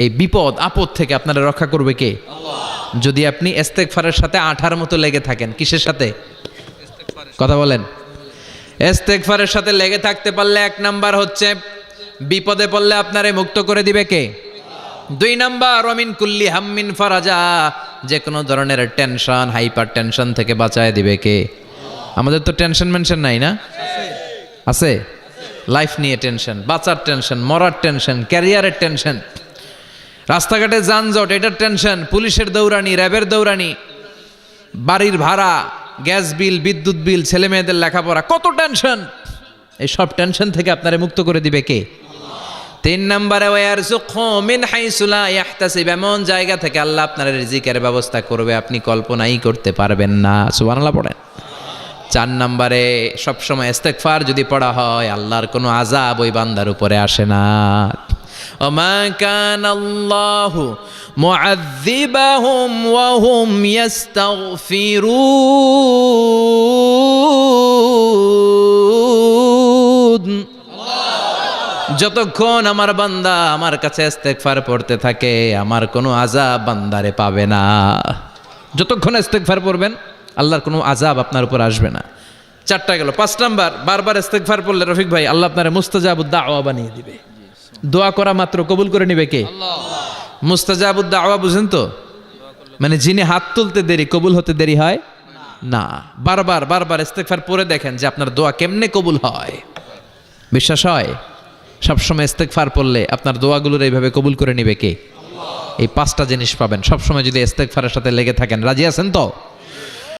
এই বিপদ আপদ থেকে আপনারা রক্ষা করবে কে? যদি আপনি ইস্তেগফারের সাথে আঠার মতো লেগে থাকেন। কিসের সাথে? কথা বলেন। ইস্তেগফারের সাথে লেগে থাকতে পারলে এক নাম্বার হচ্ছে বিপদে পড়লে আপনারে মুক্ত করে দিবে কে? দুই নাম্বার ওমিন কুল্লি হাম্মিন ফারাজা, যে কোনো ধরনের টেনশন হাইপার টেনশন থেকে বাঁচায় দিবে কে? আমাদের তো টেনশন মেনশন নাই না? আছে। লাইফ নিয়ে টেনশন, বাঁচার টেনশন, মরার টেনশন, ক্যারিয়ারের টেনশন, রাস্তাঘাটে যানজট এটার টেনশন, পুলিশের দৌড়ানি, র্যাবের দৌড়ানি, বাড়ির ভাড়া, গ্যাস বিল, বিদ্যুৎ বিল, ছেলে মেয়েদের লেখাপড়া, কত টেনশন। এই সব টেনশন থেকে আপনারে মুক্ত করে দিবে কে? তিন নম্বরে ওয়ারযুকহু মিন হাইসু লা ইয়াহতাসিব, এমন জায়গা থেকে আল্লাহ আপনার রিজিকের ব্যবস্থা করবে আপনি কল্পনাই করতে পারবেন না। সুবহানাল্লাহ পড়েন। চার নম্বরে সবসময় ইস্তেগফার যদি পড়া হয় আল্লাহর কোনো আযাব ওই বান্দার উপরে আসে না। ওমা কানাল্লাহু মুআযযিবাহুম ওয়া হুম ইস্তাগফিরুন, যতক্ষণ আমার বান্দা আমার কাছে ইস্তেগফার পড়তে থাকে আমার কোনো আযাব বান্দারে পাবে না। যতক্ষণ ইস্তেগফার পড়বেন আল্লাহর কোনো আযাব আপনার উপর আসবে না। চারটা গেল। পাঁচ নাম্বার, বারবার ইস্তেগফার পড়লে রফিক ভাই আল্লাহ আপনারে মুস্তাজাবুদ দাওয়া বানিয়ে দিবে। দোয়া করা মাত্র কবুল করে নিবে কে? মুস্তাজাবুদ দাওয়া বুঝেন তো? মানে যিনি হাত তুলতে দেরি কবুল হতে দেরি হয় না। বারবার বারবার ইস্তেগফার পড়ে দেখেন যে আপনার দোয়া কেমনে কবুল হয়। বিশ্বাস হয়? সবসময় ইস্তেগফার পড়লে আপনার দোয়াগুলোর এইভাবে কবুল করে নিবে কে? এই পাঁচটা জিনিস পাবেন সবসময় যদি ইস্তেগফারের সাথে লেগে থাকেন। রাজি আছেন তো?